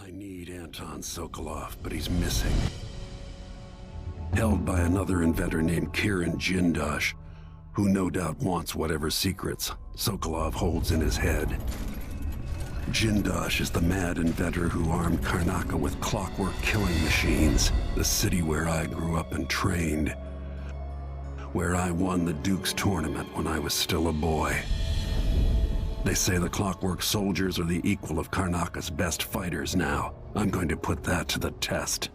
I need Anton Sokolov, but he's missing. Held by another inventor named Kirin Jindosh, who no doubt wants whatever secrets Sokolov holds in his head. Jindosh is the mad inventor who armed Karnaca with clockwork killing machines, the city where I grew up and trained, where I won the Duke's tournament when I was still a boy. They say the Clockwork soldiers are the equal of Karnaca's best fighters now. I'm going to put that to the test.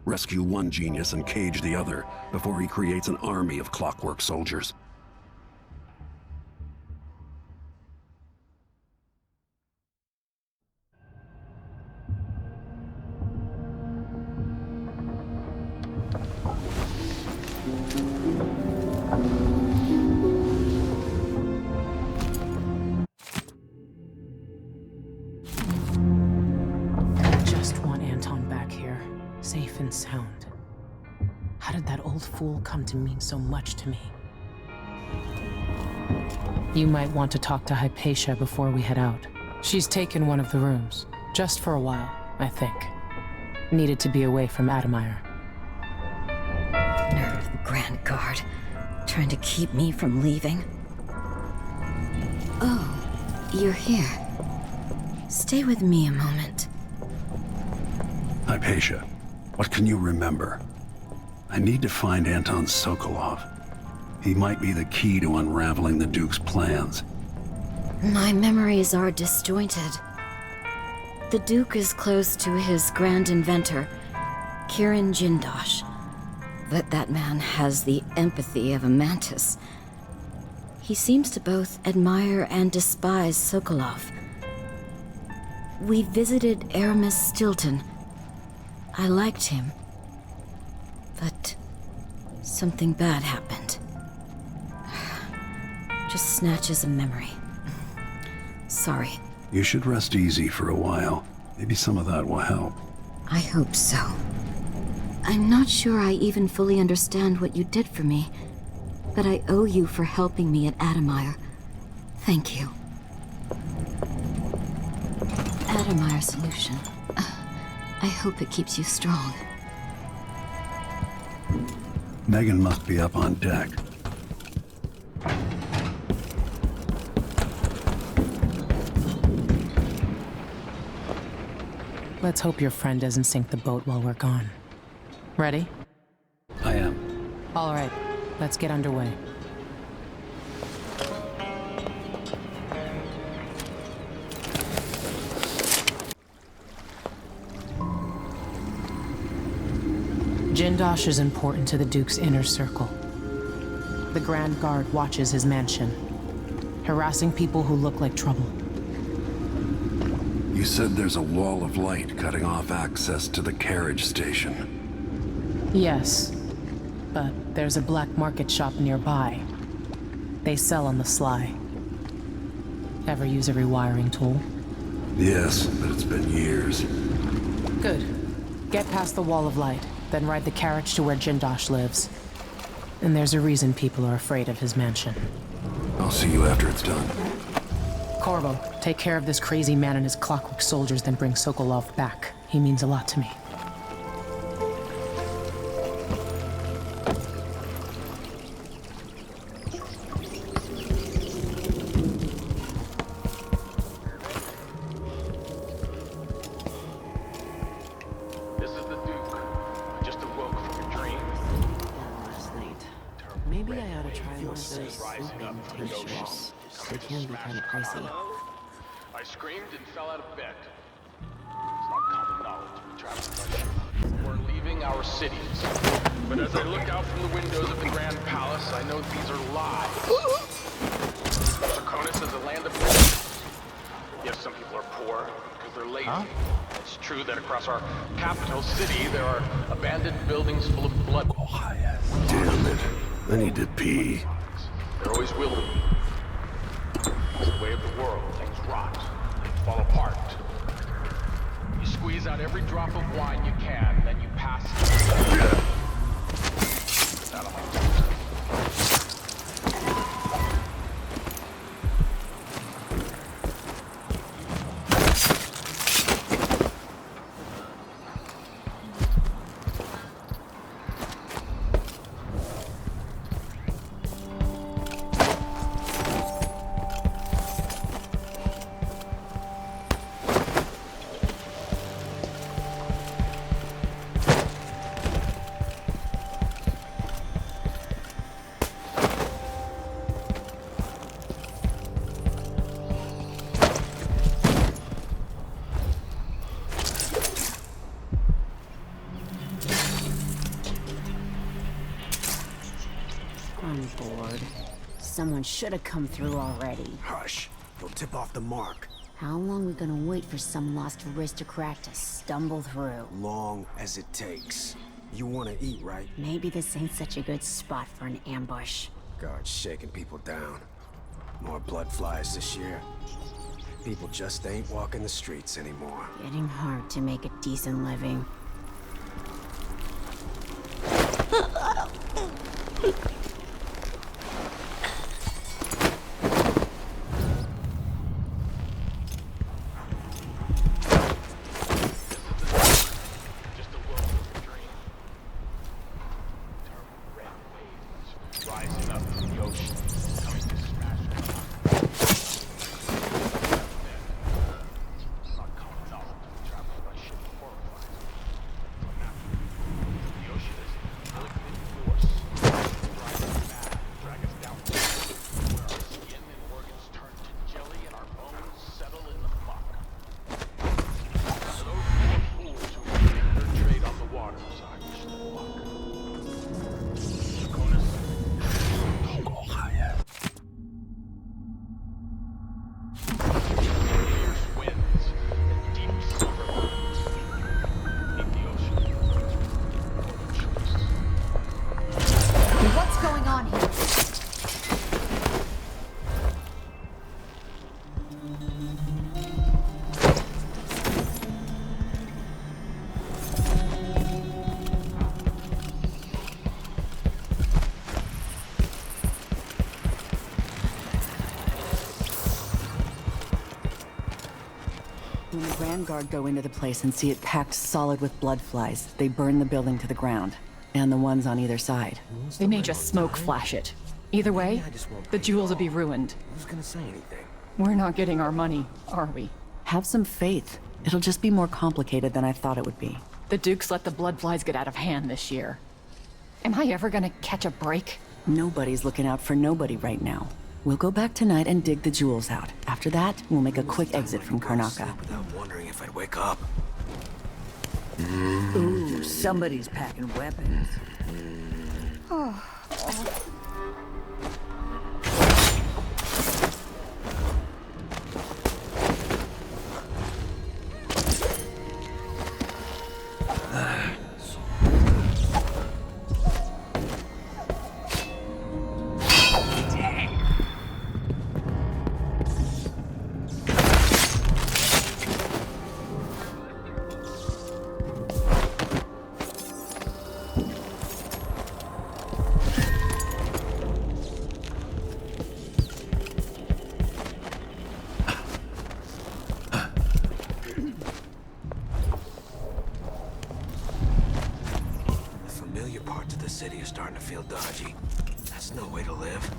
Rescue one genius and cage the other before he creates an army of Clockwork soldiers. Safe and sound. How did that old fool come to mean so much to me? You might want to talk to Hypatia before we head out. She's taken one of the rooms, just for a while, I think. Needed to be away from Adamire. Nerve of the Grand Guard, trying to keep me from leaving. Oh, you're here. Stay with me a moment. Hypatia, what can you remember? I need to find Anton Sokolov. He might be the key to unraveling the Duke's plans. My memories are disjointed. The Duke is close to his grand inventor, Kirin Jindosh. But that man has the empathy of a mantis. He seems to both admire and despise Sokolov. We visited Aramis Stilton. I liked him, but something bad happened. Just snatches of memory. Sorry. You should rest easy for a while. Maybe some of that will help. I hope so. I'm not sure I even fully understand what you did for me, but I owe you for helping me at Adamire. Thank you. Adamire solution. I hope it keeps you strong. Megan must be up on deck. Let's hope your friend doesn't sink the boat while we're gone. Ready? I am. All right, let's get underway. Jindosh is important to the Duke's inner circle. The Grand Guard watches his mansion, harassing people who look like trouble. You said there's a wall of light cutting off access to the carriage station. Yes, but there's a black market shop nearby. They sell on the sly. Ever use a rewiring tool? Yes, but it's been years. Good. Get past the wall of light, then ride the carriage to where Jindosh lives. And there's a reason people are afraid of his mansion. I'll see you after it's done. Corvo, take care of this crazy man and his clockwork soldiers, then bring Sokolov back. He means a lot to me. This is the Duke. I just awoke from a dream. Last night. Maybe I ought to try one of those sleeping tinctures. They can be kind of pricey. I screamed and fell out of bed. It's not common knowledge we travel by ship. We're leaving our cities. But as I look out from the windows of the Grand Palace, I know these are lies. Draconis is a land of riches. Yes, some people are poor because they're lazy. Huh? It's true that across our capital city, there are abandoned buildings full of blood. Damn it. I need to pee. There always will be. It's the way of the world. Things rot, fall apart. You squeeze out every drop of wine you can, then you pass it. That'll help. Someone should have come through already. Hush. You'll tip off the mark. How long we gonna wait for some lost aristocrat to stumble through? Long as it takes. You wanna eat, right? Maybe this ain't such a good spot for an ambush. Guards shaking people down. More blood flies this year. People just ain't walking the streets anymore. Getting hard to make a decent living. Rising up from the ocean, coming to smash the not common knowledge of travel by ship horrifies me. The ocean is malignant force, driving mad, drag us down where our skin and organs turn to jelly and our bones settle in the muck. To those poor fools who make their trade on the waters, I wish them luck. What's going on here? When the Grand Guard go into the place and see it packed solid with blood flies, they burn the building to the ground. And the ones on either side. They may just smoke flash it. Either way, the jewels will be ruined. Who's gonna say anything? We're not getting our money, are we? Have some faith. It'll just be more complicated than I thought it would be. The Dukes let the blood flies get out of hand this year. Am I ever gonna catch a break? Nobody's looking out for nobody right now. We'll go back tonight and dig the jewels out. After that, we'll make a quick exit from Karnaca. Without wondering if I'd wake up. Ooh, somebody's packing weapons. City is starting to feel dodgy. That's no way to live.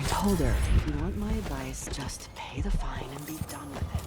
Told her, if you want my advice, just pay the fine and be done with it.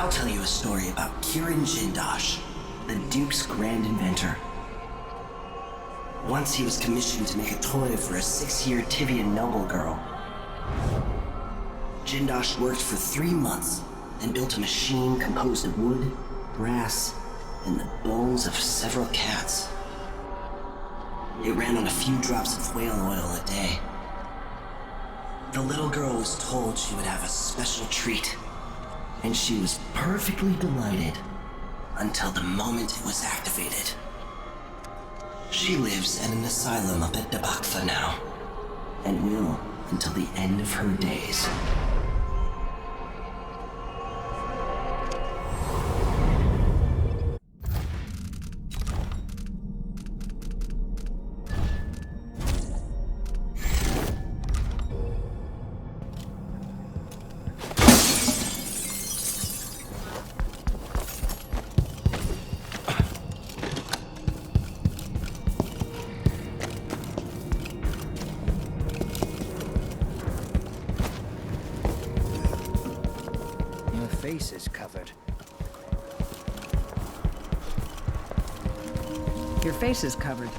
I'll tell you a story about Kieran Jindosh, the Duke's grand inventor. Once he was commissioned to make a toy for a 6-year Tivian noble girl. Jindosh worked for 3 months and built a machine composed of wood, brass, and the bones of several cats. It ran on a few drops of whale oil a day. The little girl was told she would have a special treat, and she was perfectly delighted until the moment it was activated. She lives at an asylum up at Pt.4 now, and will until the end of her days. Face is covered. Your face is covered.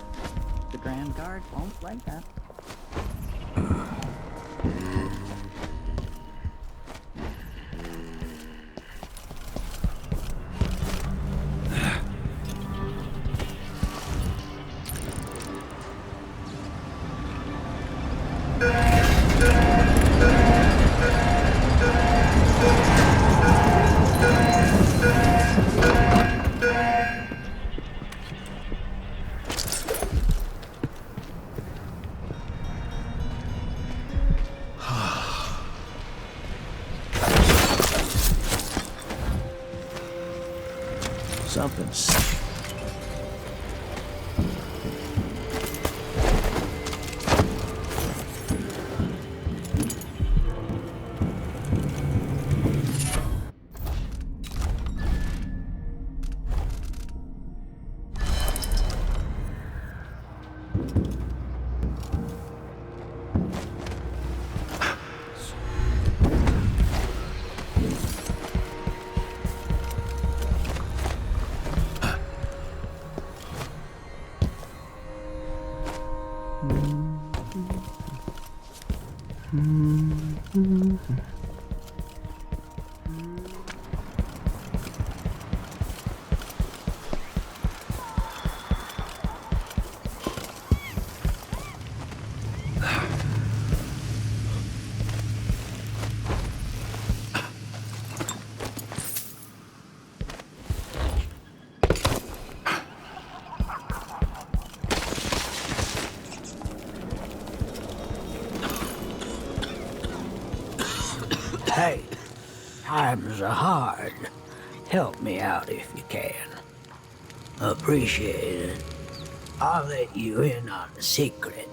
The Grand Guard won't like that. Something's... Hey, times are hard. Help me out if you can. Appreciate it. I'll let you in on the secret.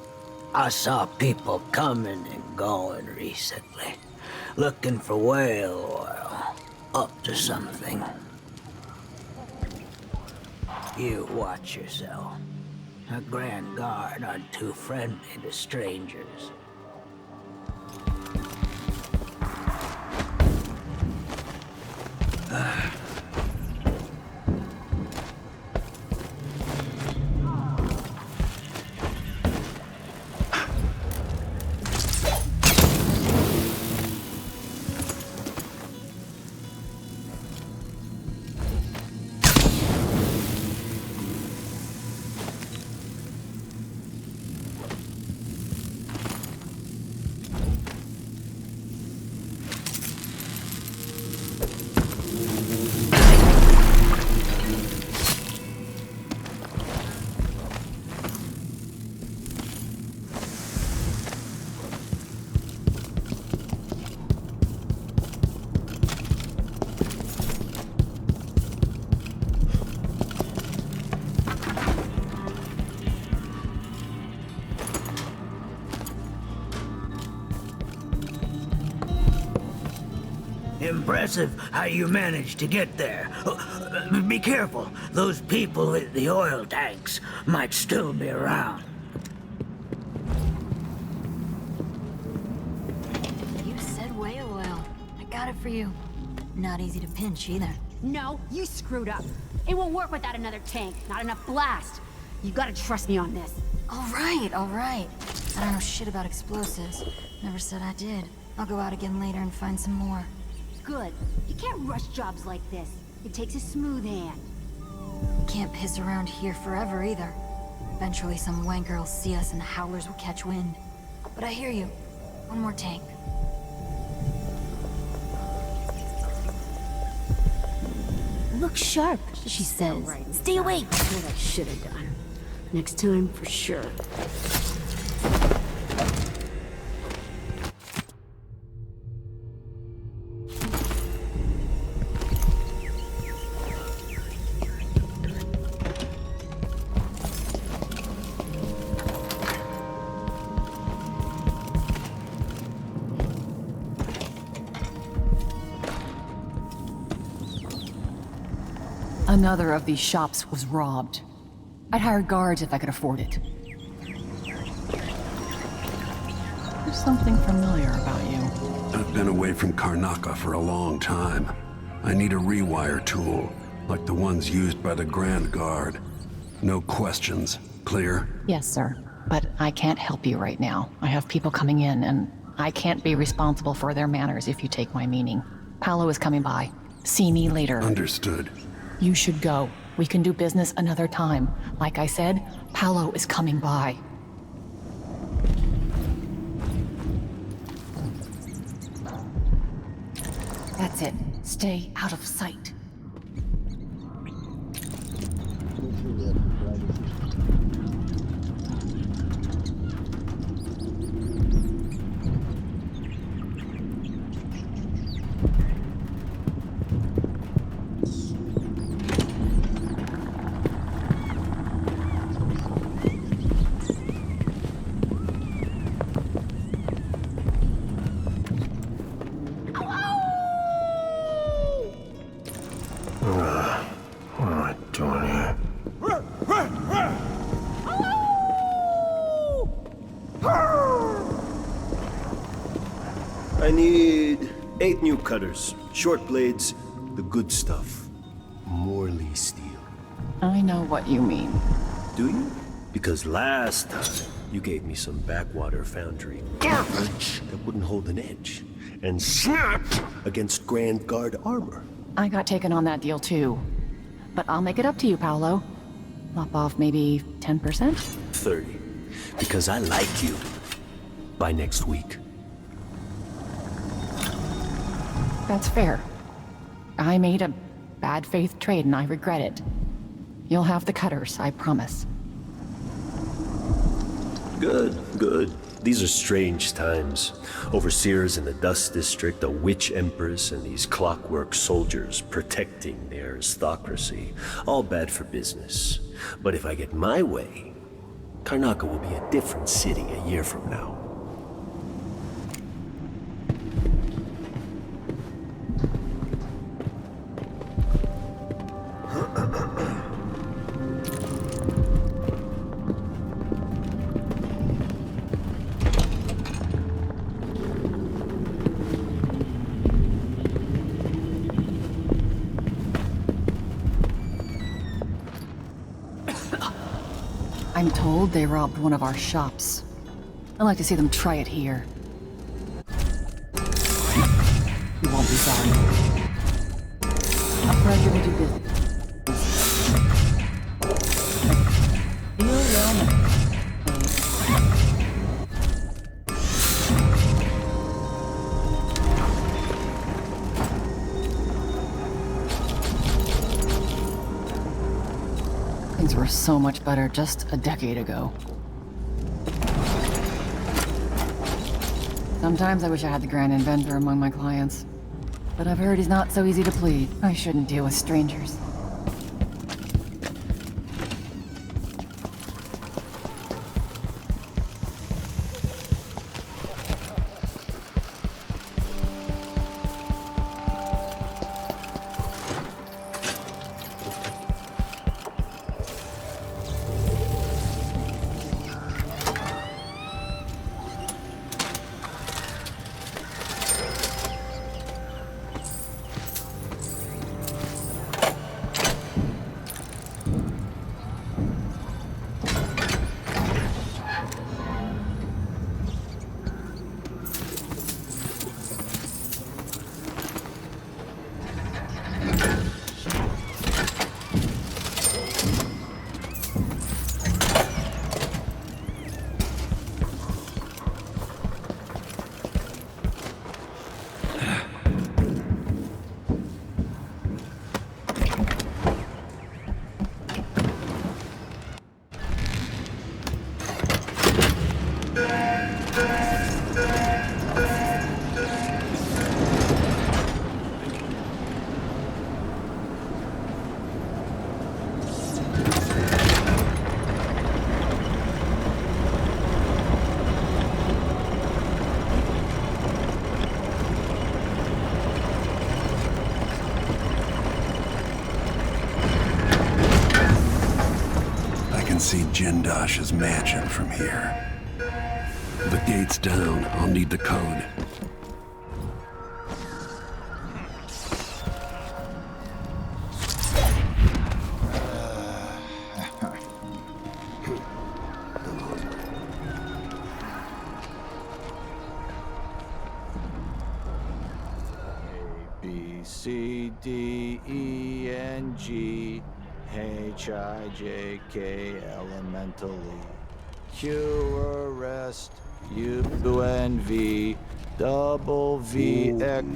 I saw people coming and going recently, looking for whale oil, up to something. You watch yourself. The Grand Guard aren't too friendly to strangers. Impressive how you managed to get there. Be careful. Those people in the oil tanks might still be around. You said whale oil. I got it for you. Not easy to pinch either. No, you screwed up. It won't work without another tank. Not enough blast. You gotta trust me on this. All right. I don't know shit about explosives. Never said I did. I'll go out again later and find some more. Good. You can't rush jobs like this. It takes a smooth hand. Can't piss around here forever either. Eventually some wanker will see us and the Howlers will catch wind. But I hear you. One more tank. Look sharp, she says. Stay awake. What I should have done. Next time, for sure. Another of these shops was robbed. I'd hire guards if I could afford it. There's something familiar about you. I've been away from Karnaca for a long time. I need a rewire tool, like the ones used by the Grand Guard. No questions. Clear? Yes, sir. But I can't help you right now. I have people coming in, and I can't be responsible for their manners if you take my meaning. Paolo is coming by. See me later. Understood. You should go. We can do business another time. Like I said, Paolo is coming by. That's it. Stay out of sight. I need 8 new cutters, short blades, the good stuff. Morley steel. I know what you mean. Do you? Because last time, you gave me some backwater foundry garbage that wouldn't hold an edge, and snapped against Grand Guard armor. I got taken on that deal too. But I'll make it up to you, Paolo. Lop off maybe 10%? 30. Because I like you. By next week. That's fair. I made a bad faith trade and I regret it. You'll have the cutters, I promise. Good, good. These are strange times. Overseers in the Dust District, a witch empress, and these clockwork soldiers protecting the aristocracy. All bad for business. But if I get my way, Karnaca will be a different city a year from now. I'm told they robbed one of our shops. I'd like to see them try it here. You won't be sorry. I'm glad you will do business. You will know. Things were so much better just a decade ago. Sometimes I wish I had the Grand Inventor among my clients. But I've heard he's not so easy to please. I shouldn't deal with strangers. see Jindosh's mansion from here. The gate's down. I'll need the code. C, D, E, N, G, H, I, J, K, elementally. Q, arrest, U, N, V, double V, X.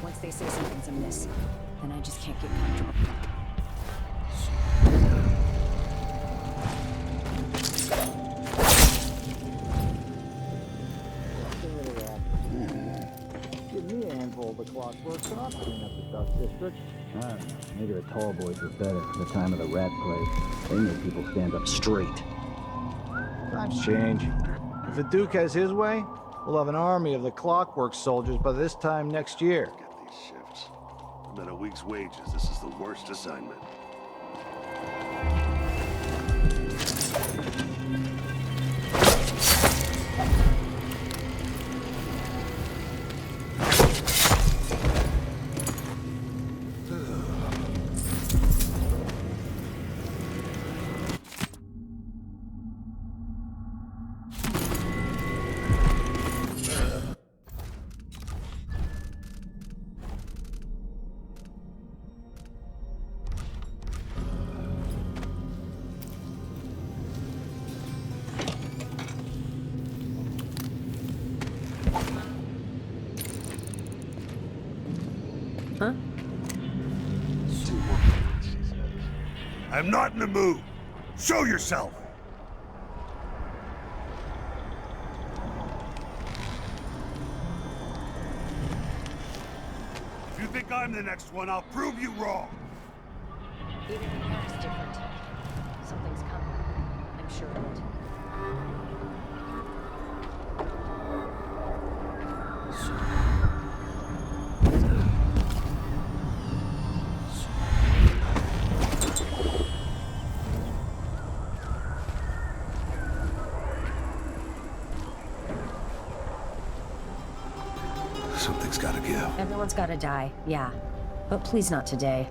Once they say something's amiss, then I just can't get comfortable. Give me a handful of the Clockworks and I'll clean up the Dust District. I don't know. Maybe the tall boys were better for the time of the rat plague. They made people stand up straight. Times change. If the Duke has his way, we'll have an army of the Clockwork soldiers by this time next year. Get these shifts. I'm at a week's wages. This is the worst assignment. Huh? I'm not in the mood. Show yourself! If you think I'm the next one, I'll prove you wrong. Even the air is different. Something's coming. I'm sure of it. Something's gotta give. Everyone's gotta die, yeah. But please not today.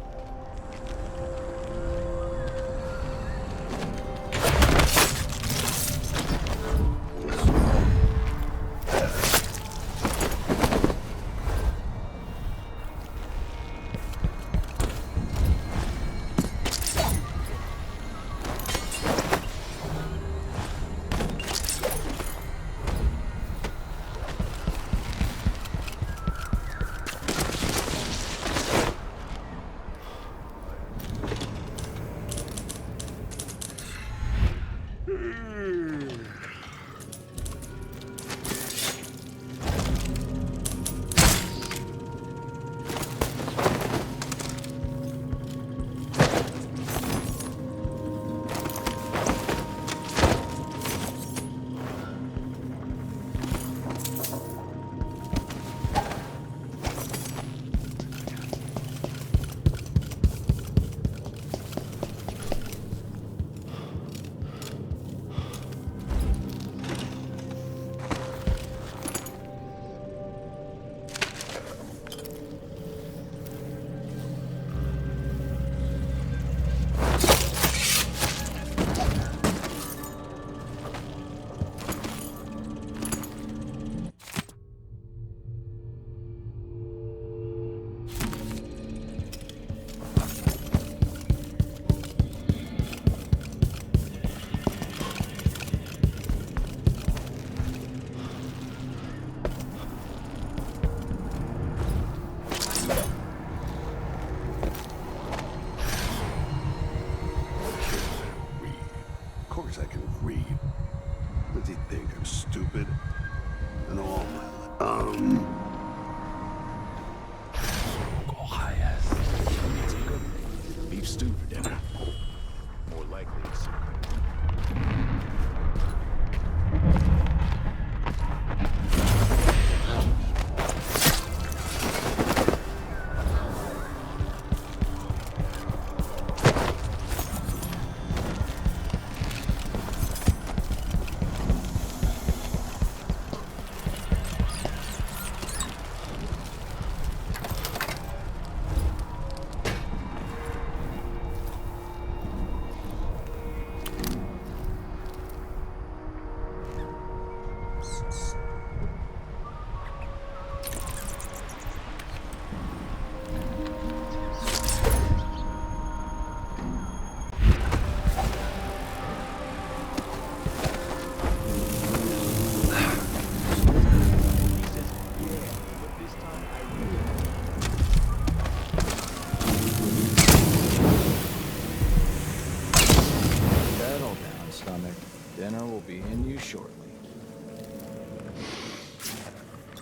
Dinner will be in you shortly.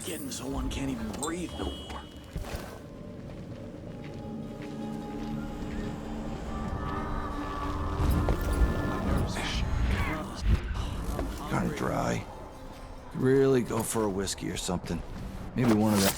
Getting so one can't even breathe no more. Kinda dry. Really go for a whiskey or something. Maybe one of them.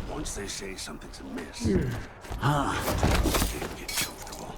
Once they say something's amiss, can't get comfortable.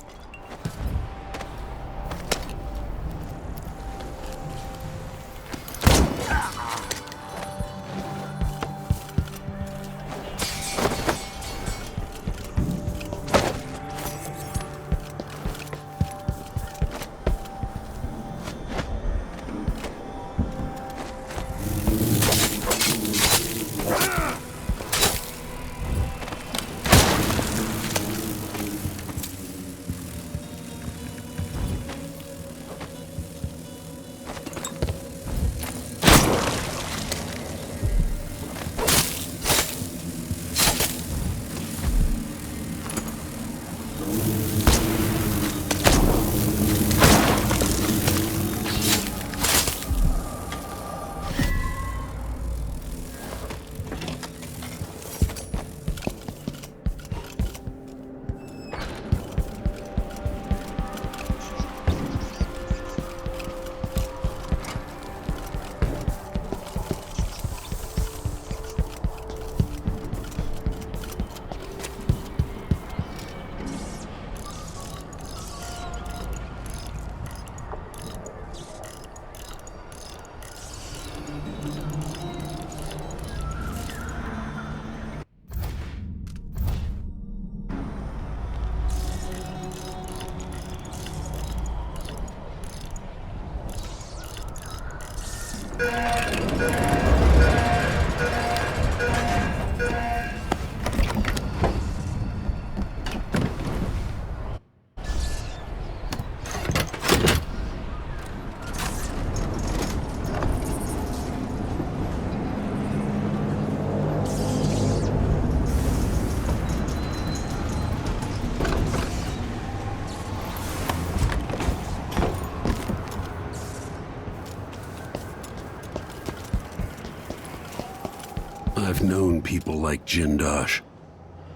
I've known people like Jindosh.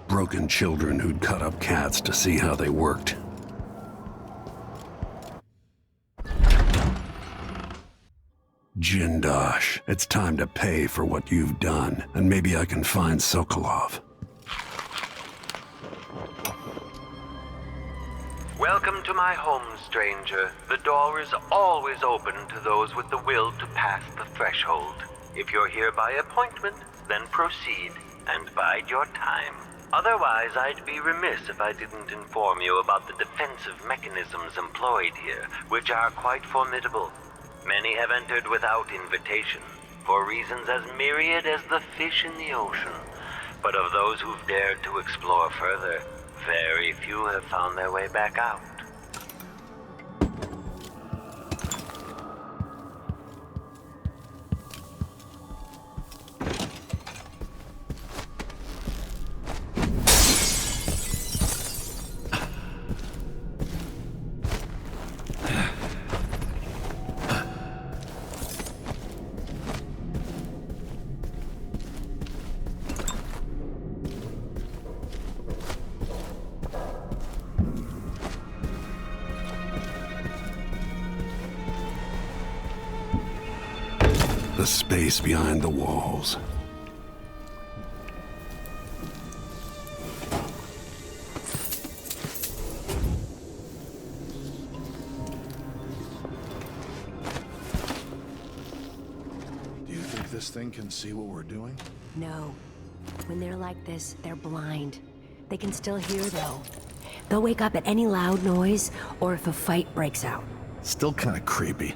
Broken children who'd cut up cats to see how they worked. Jindosh, it's time to pay for what you've done, and maybe I can find Sokolov. Welcome to my home, stranger. The door is always open to those with the will to pass the threshold. If you're here by appointment, then proceed and bide your time. Otherwise, I'd be remiss if I didn't inform you about the defensive mechanisms employed here, which are quite formidable. Many have entered without invitation, for reasons as myriad as the fish in the ocean. But of those who've dared to explore further, very few have found their way back out. the space behind the walls. Do you think this thing can see what we're doing? No. When they're like this, they're blind. They can still hear, though. They'll wake up at any loud noise, or if a fight breaks out. Still kind of creepy.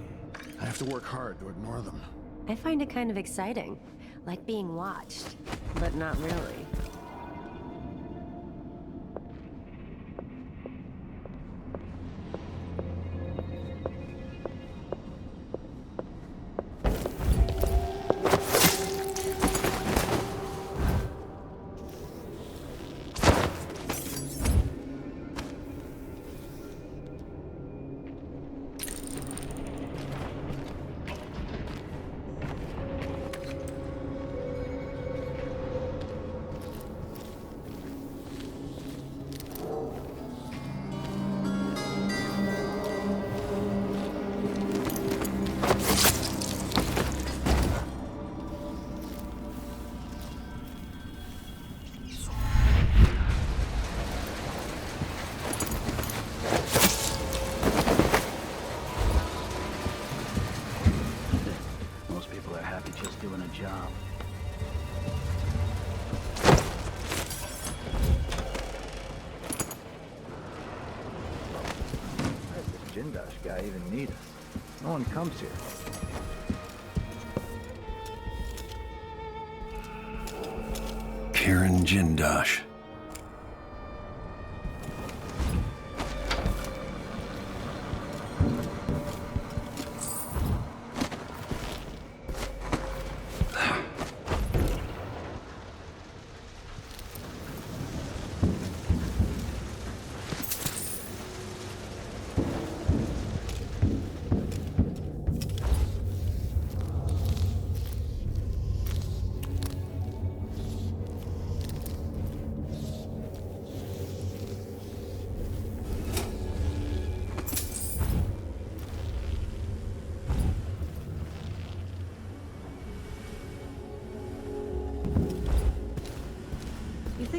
I have to work hard to ignore them. I find it kind of exciting. Like being watched. But not really. job. Why does this Jindosh guy even need us? No one comes here. Kirin Jindosh.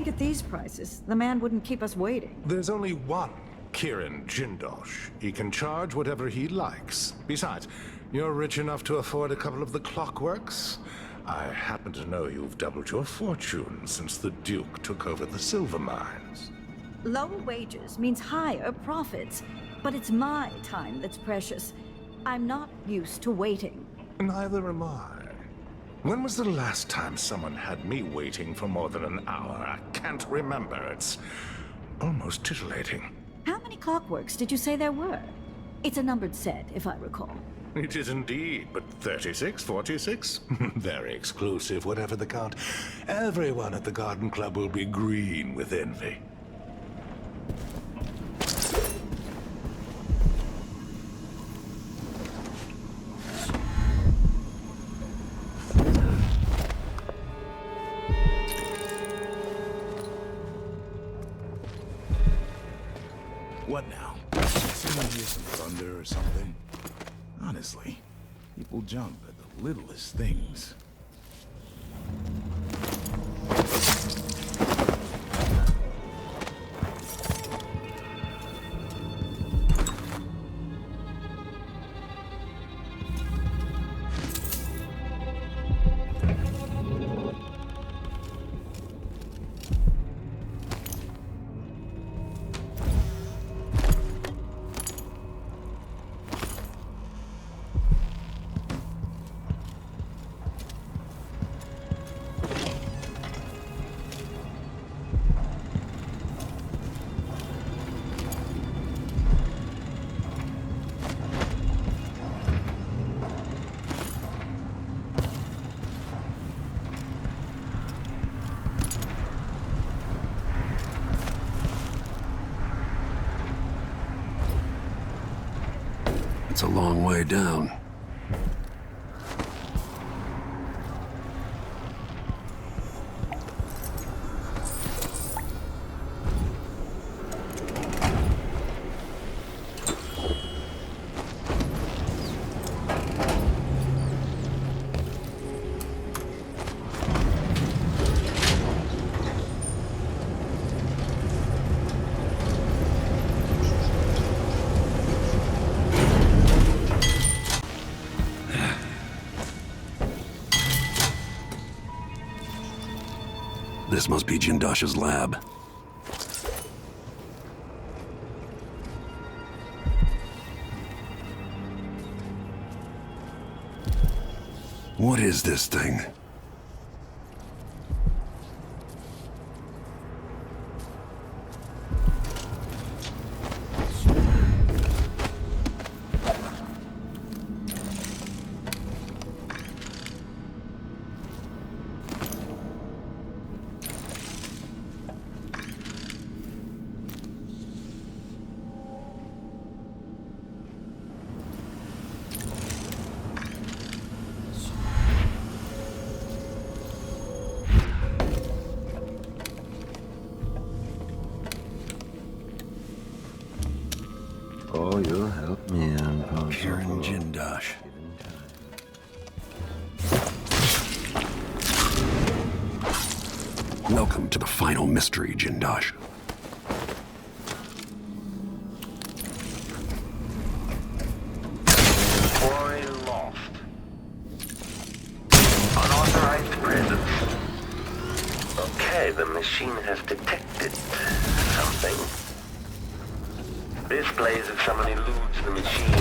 At these prices, the man wouldn't keep us waiting. There's only one Kirin Jindosh. He can charge whatever he likes. Besides, you're rich enough to afford a couple of the Clockworks. I happen to know you've doubled your fortune since the Duke took over the silver mines. Lower wages means higher profits, but it's my time that's precious. I'm not used to waiting. Neither am I. When was the last time someone had me waiting for more than an hour? I can't remember. It's almost titillating. How many Clockworks did you say there were? It's a numbered set, if I recall. It is indeed, but 36, 46? Very exclusive, whatever the count. Everyone at the Garden Club will be green with envy. What now? Someone hear some thunder or something? Honestly, people jump at the littlest things. It's a long way down. This must be Jindosh's lab. What is this thing? Oh, you'll help me out. Kieran Jindosh. Welcome to the final mystery, Jindosh. Quarry lost. Unauthorized presence. Okay, the machine has detected something. This plays if someone eludes the machine.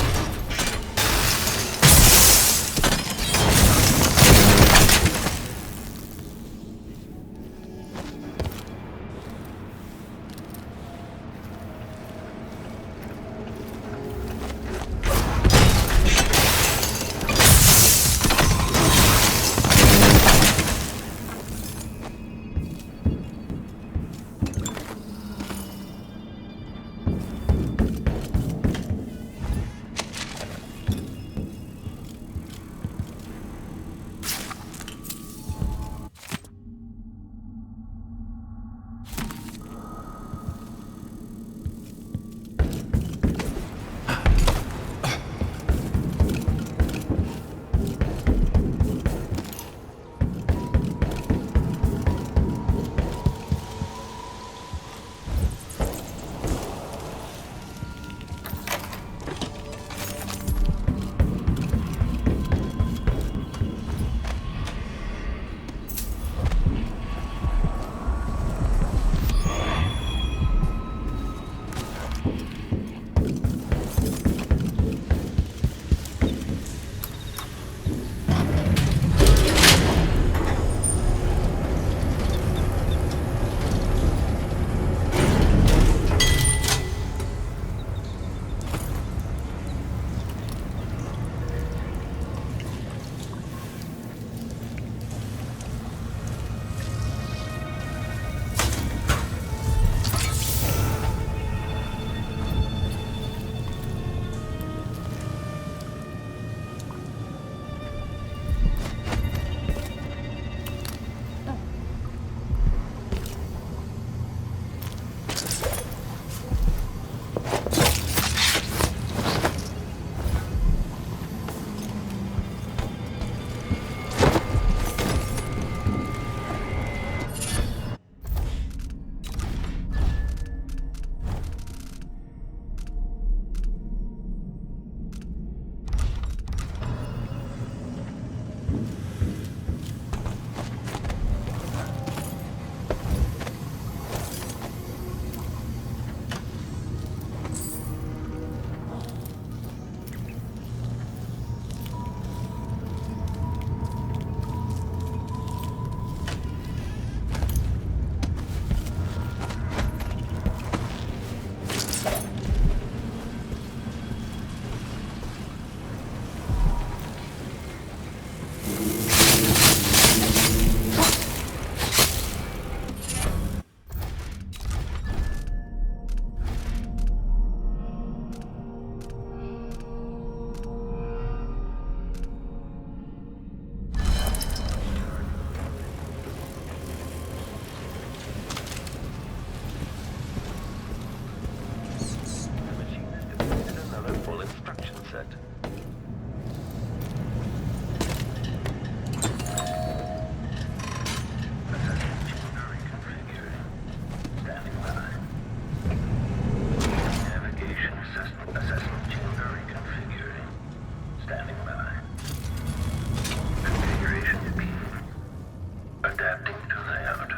Adapting to layout.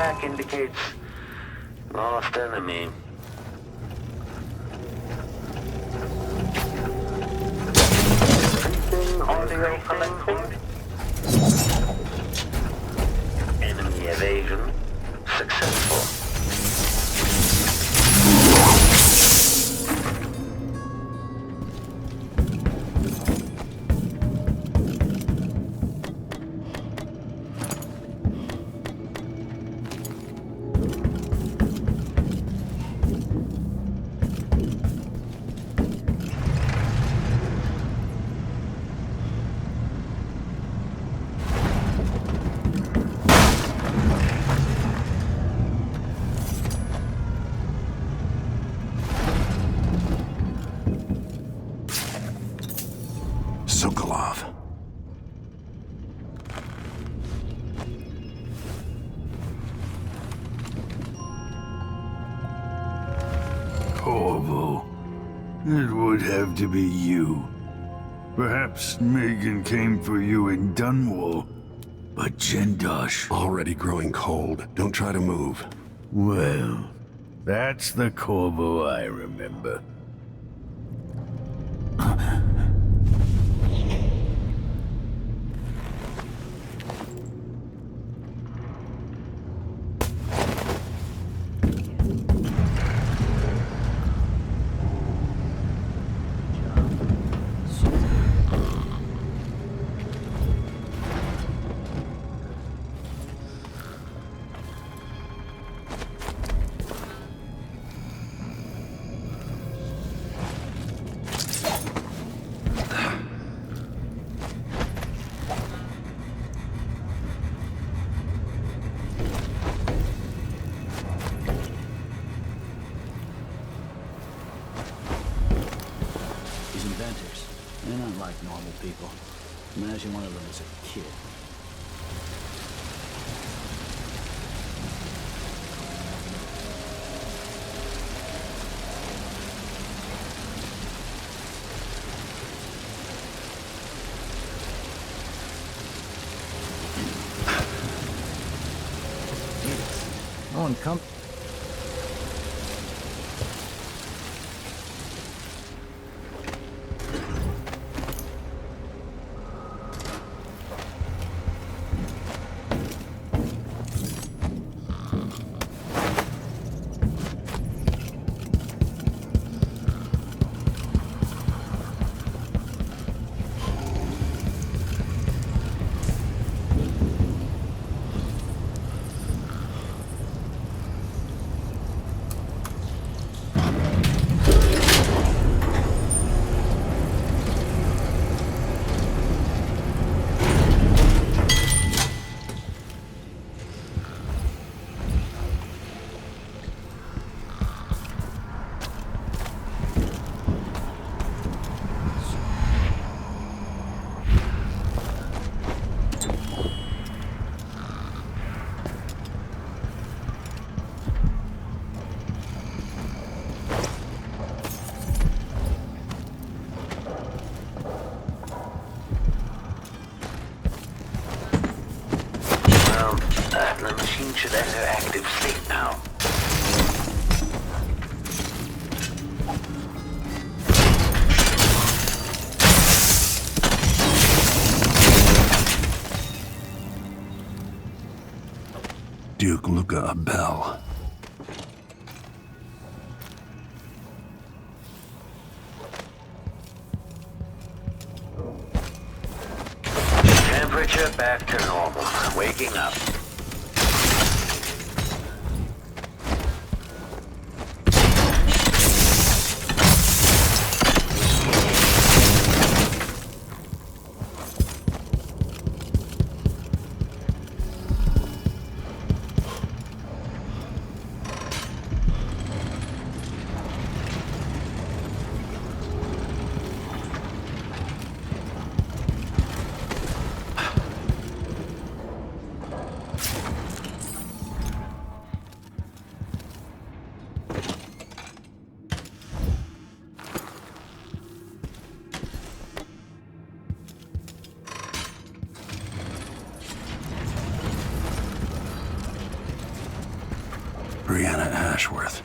back indicates lost enemy. Increasing audio collecting. Enemy evasion successful. Sokolov. Corvo. It would have to be you. Perhaps Megan came for you in Dunwall, but Jindosh... Already growing cold. Don't try to move. Well, that's the Corvo I remember. Inventors. They're not like normal people. Imagine one of them as a kid. No one come. The machine should enter active state now. Duke Luca Abel. Temperature back to normal. Waking up. Brianna Ashworth.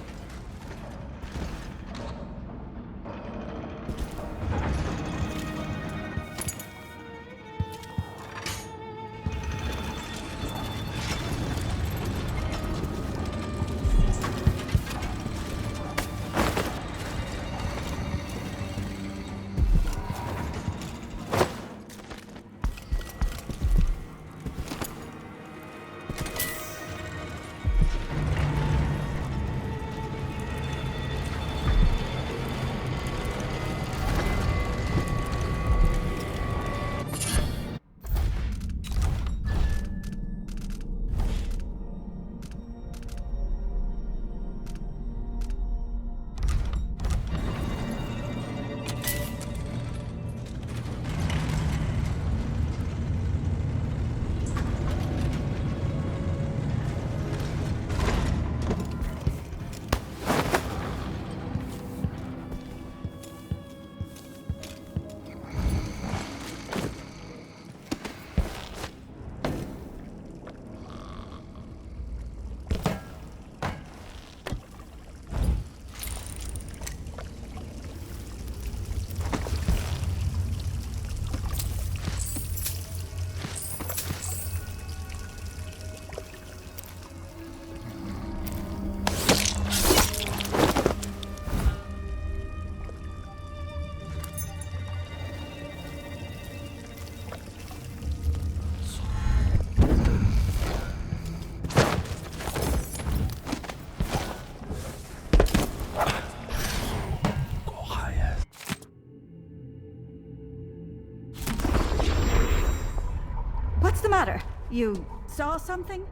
What's the matter? You saw something?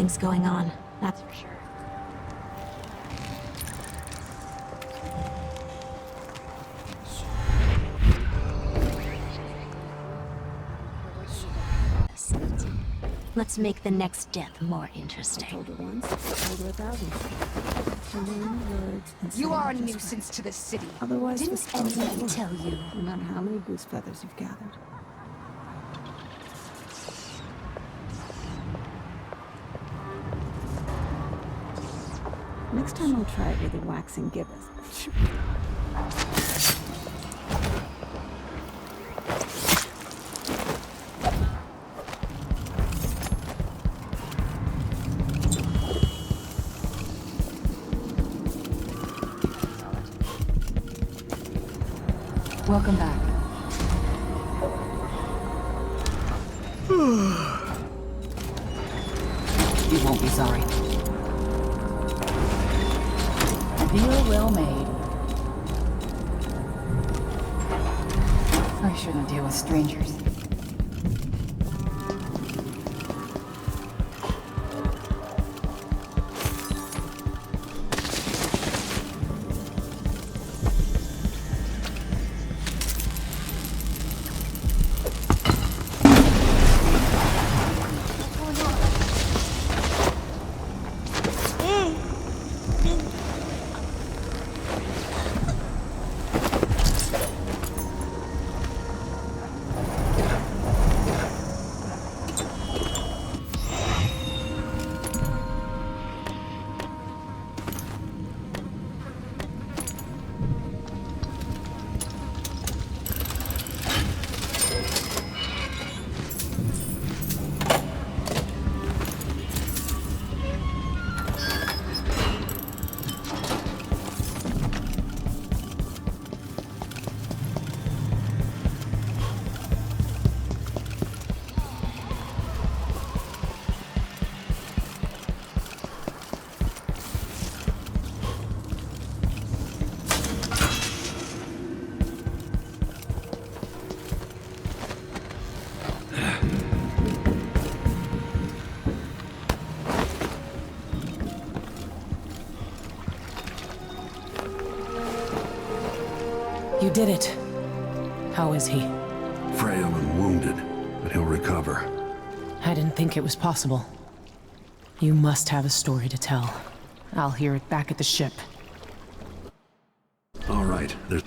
Something's going on, that's for sure. Let's make the next death more interesting. I told her once, I told her 1,000. You are a nuisance to the city. Otherwise, didn't anyone tell you? No matter how many goose feathers you've gathered. Next time I'll try it with a waxing gibbous. Welcome back. You won't be sorry. Deal well made. I shouldn't deal with strangers. You did it. How is he? Frail and wounded, but he'll recover. I didn't think it was possible. You must have a story to tell. I'll hear it back at the ship. All right, there's...